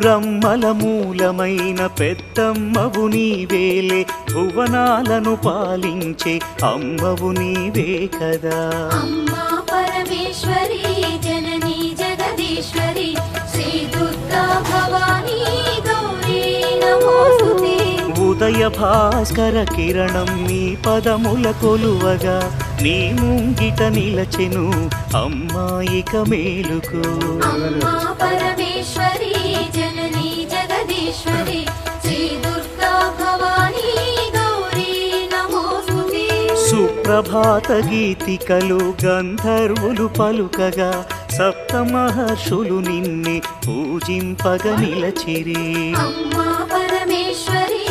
రమ్మల మూలమైన పెద్దమ్మవు నీవేలే, భువనాలను పాలించే అమ్మవు నీవే కదా. అమ్మా పరమేశ్వరి జననీ జగదీశ్వరి శ్రీ దుర్గా భవానీ గౌరీ నమోస్తుతే. ఉదయ భాస్కర కిరణం నీ పదముల కొలువగా, నీ ముంగిట నిలచెను అమ్మాయిక మేలుకు. అమ్మా పరమేశ్వరి జననీ జగదీశ్వరి శ్రీ దుర్గా భవానీ గౌరీ నమోస్తుతే. సుప్రభాత గీతికలు గంధర్వులు పలుకగా, సప్త మహర్షులు నిన్నే పూజింపగ నిలచిరి. అమ్మా పరమేశ్వరి